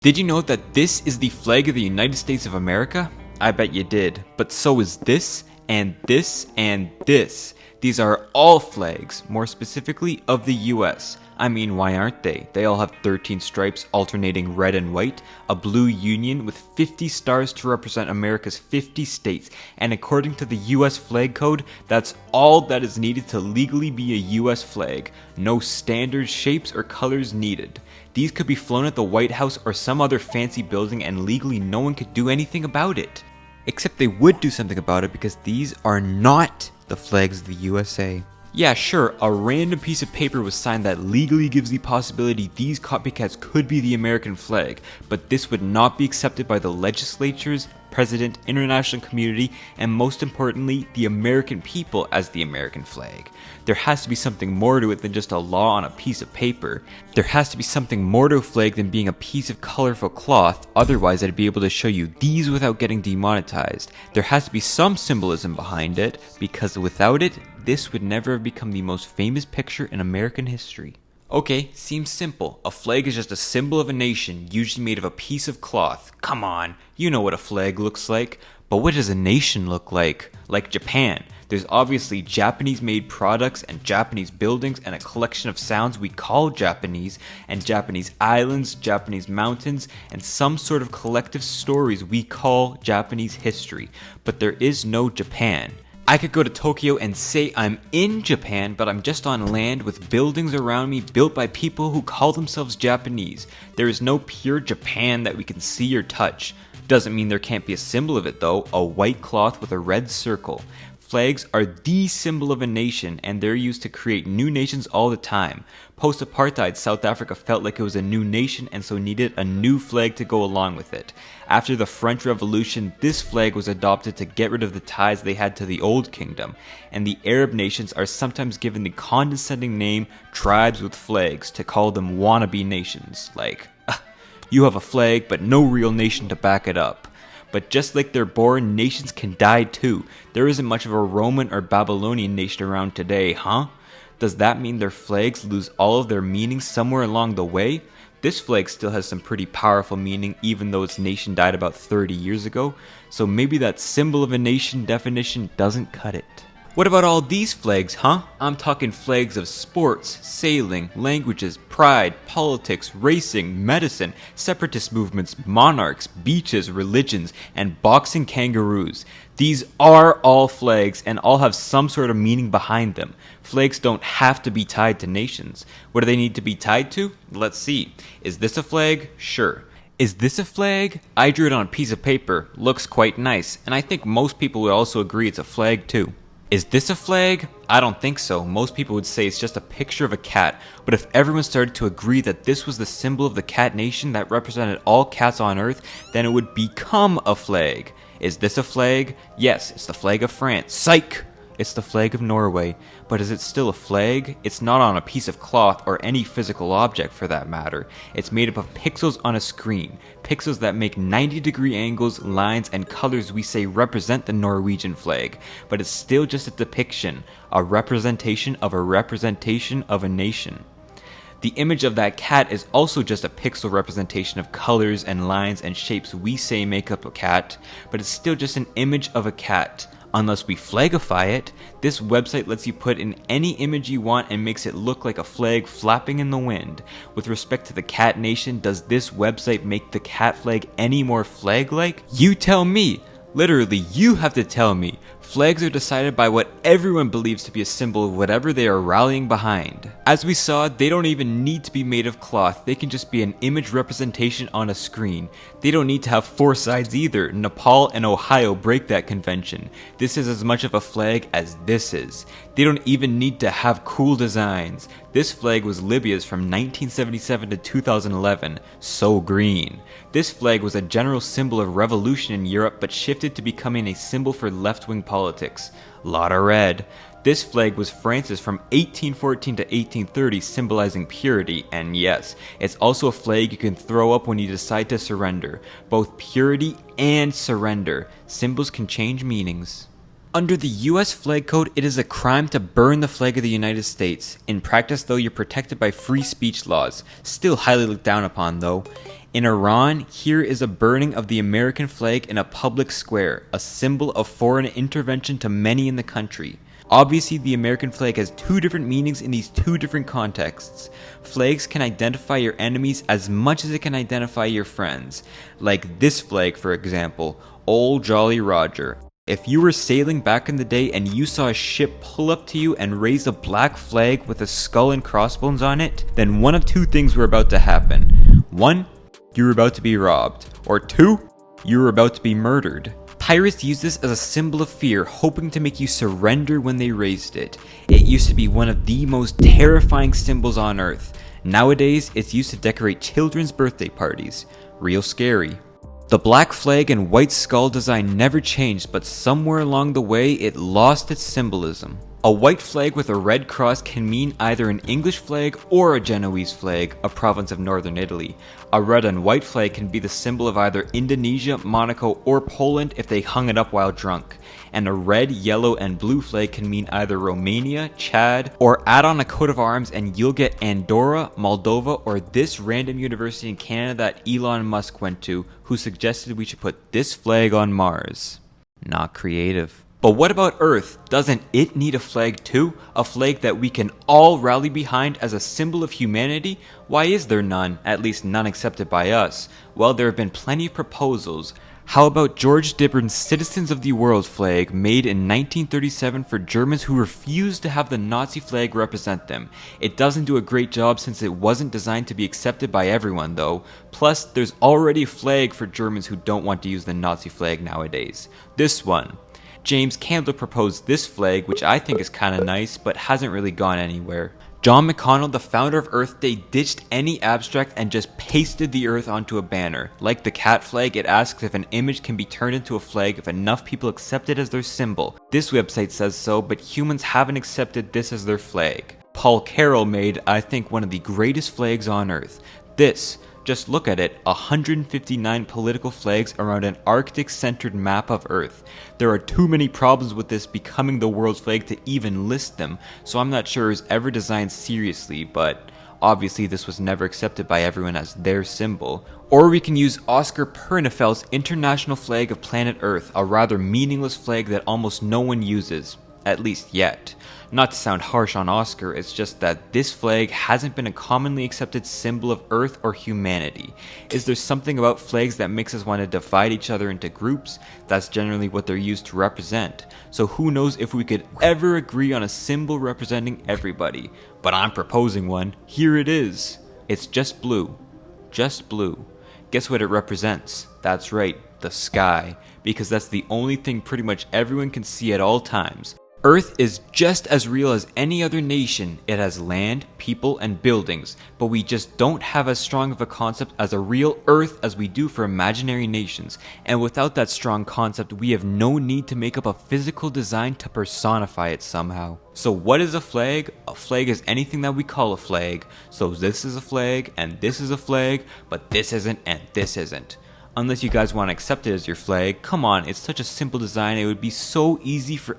Did you know that this is the flag of the United States of America? I bet you did. But so is this, and this, and this. These are all flags, more specifically of the US. I mean, why aren't they? They all have 13 stripes alternating red and white, a blue union with 50 stars to represent America's 50 states, and according to the US flag code, that's all that is needed to legally be a US flag. No standard shapes or colors needed. These could be flown at the White House or some other fancy building and legally no one could do anything about it. Except they would do something about it because these are not the flags of the USA. Yeah, sure, a random piece of paper was signed that legally gives the possibility these copycats could be the American flag, but this would not be accepted by the legislatures, president, international community, and most importantly, the American people as the American flag. There has to be something more to it than just a law on a piece of paper. There has to be something more to a flag than being a piece of colorful cloth, otherwise I'd be able to show you these without getting demonetized. There has to be some symbolism behind it, because without it, this would never have become the most famous picture in American history. Okay, seems simple. A flag is just a symbol of a nation, usually made of a piece of cloth. Come on, you know what a flag looks like. But what does a nation look like? Like Japan. There's obviously Japanese-made products and Japanese buildings and a collection of sounds we call Japanese, and Japanese islands, Japanese mountains, and some sort of collective stories we call Japanese history. But there is no Japan. I could go to Tokyo and say I'm in Japan, but I'm just on land with buildings around me built by people who call themselves Japanese. There is no pure Japan that we can see or touch. Doesn't mean there can't be a symbol of it though, a white cloth with a red circle. Flags are the symbol of a nation, and they're used to create new nations all the time. Post-apartheid, South Africa felt like it was a new nation and so needed a new flag to go along with it. After the French Revolution, this flag was adopted to get rid of the ties they had to the Old Kingdom, and the Arab nations are sometimes given the condescending name tribes with flags to call them wannabe nations, like, you have a flag but no real nation to back it up. But just like they're born, nations can die too. There isn't much of a Roman or Babylonian nation around today, huh? Does that mean their flags lose all of their meaning somewhere along the way? This flag still has some pretty powerful meaning even though its nation died about 30 years ago, so maybe that symbol of a nation definition doesn't cut it. What about all these flags, huh? I'm talking flags of sports, sailing, languages, pride, politics, racing, medicine, separatist movements, monarchs, beaches, religions, and boxing kangaroos. These are all flags and all have some sort of meaning behind them. Flags don't have to be tied to nations. What do they need to be tied to? Let's see. Is this a flag? Sure. Is this a flag? I drew it on a piece of paper. Looks quite nice, and I think most people would also agree it's a flag too. Is this a flag? I don't think so. Most people would say it's just a picture of a cat, but if everyone started to agree that this was the symbol of the cat nation that represented all cats on earth, then it would become a flag. Is this a flag? Yes, it's the flag of France. Psych! It's the flag of Norway. But is it still a flag? It's not on a piece of cloth or any physical object for that matter. It's made up of pixels on a screen. Pixels that make 90-degree angles, lines, and colors we say represent the Norwegian flag. But it's still just a depiction, a representation of a nation. The image of that cat is also just a pixel representation of colors and lines and shapes we say make up a cat, but it's still just an image of a cat. Unless we flagify it, this website lets you put in any image you want and makes it look like a flag flapping in the wind. With respect to the cat nation, does this website make the cat flag any more flag-like? You tell me! Literally, you have to tell me. Flags are decided by what everyone believes to be a symbol of whatever they are rallying behind. As we saw, they don't even need to be made of cloth, they can just be an image representation on a screen. They don't need to have four sides either. Nepal and Ohio break that convention. This is as much of a flag as this is. They don't even need to have cool designs. This flag was Libya's from 1977 to 2011, so green. This flag was a general symbol of revolution in Europe but shifted to becoming a symbol for left-wing politics. Lot of red. This flag was France's from 1814 to 1830, symbolizing purity, and yes, it's also a flag you can throw up when you decide to surrender. Both purity and surrender. Symbols can change meanings. Under the US flag code, it is a crime to burn the flag of the United States. In practice, though, you're protected by free speech laws. Still highly looked down upon, though. In Iran, here is a burning of the American flag in a public square, a symbol of foreign intervention to many in the country. Obviously, the American flag has two different meanings in these two different contexts. Flags can identify your enemies as much as it can identify your friends. Like this flag, for example, Old Jolly Roger. If you were sailing back in the day and you saw a ship pull up to you and raise a black flag with a skull and crossbones on it, then one of two things were about to happen. One, you were about to be robbed. Or two, you were about to be murdered. Pirates used this as a symbol of fear, hoping to make you surrender when they raised it. It used to be one of the most terrifying symbols on Earth. Nowadays, it's used to decorate children's birthday parties. Real scary. The black flag and white skull design never changed, but somewhere along the way it lost its symbolism. A white flag with a red cross can mean either an English flag or a Genoese flag, a province of northern Italy. A red and white flag can be the symbol of either Indonesia, Monaco, or Poland if they hung it up while drunk. And a red, yellow, and blue flag can mean either Romania, Chad, or add on a coat of arms and you'll get Andorra, Moldova, or this random university in Canada that Elon Musk went to, who suggested we should put this flag on Mars. Not creative. But what about Earth? Doesn't it need a flag too? A flag that we can all rally behind as a symbol of humanity? Why is there none? At least none accepted by us. Well, there have been plenty of proposals. How about George Dibern's Citizens of the World flag, made in 1937 for Germans who refused to have the Nazi flag represent them? It doesn't do a great job since it wasn't designed to be accepted by everyone though. Plus, there's already a flag for Germans who don't want to use the Nazi flag nowadays. This one. James Campbell proposed this flag, which I think is kinda nice, but hasn't really gone anywhere. John McConnell, the founder of Earth Day, ditched any abstract and just pasted the Earth onto a banner. Like the cat flag, it asks if an image can be turned into a flag if enough people accept it as their symbol. This website says so, but humans haven't accepted this as their flag. Paul Carroll made, I think, one of the greatest flags on Earth. This. Just look at it, 159 political flags around an Arctic-centered map of Earth. There are too many problems with this becoming the world's flag to even list them, so I'm not sure it was ever designed seriously, but obviously this was never accepted by everyone as their symbol. Or we can use Oscar Pernefeld's International Flag of Planet Earth, a rather meaningless flag that almost no one uses. At least yet. Not to sound harsh on Oscar, it's just that this flag hasn't been a commonly accepted symbol of Earth or humanity. Is there something about flags that makes us want to divide each other into groups? That's generally what they're used to represent. So who knows if we could ever agree on a symbol representing everybody. But I'm proposing one. Here it is. It's just blue. Just blue. Guess what it represents? That's right, the sky. Because that's the only thing pretty much everyone can see at all times. Earth is just as real as any other nation. It has land, people, and buildings, but we just don't have as strong of a concept as a real Earth as we do for imaginary nations. And without that strong concept, we have no need to make up a physical design to personify it somehow. So what is a flag? A flag is anything that we call a flag. So this is a flag, and this is a flag, but this isn't, and this isn't. Unless you guys want to accept it as your flag. Come on, it's such a simple design, it would be so easy for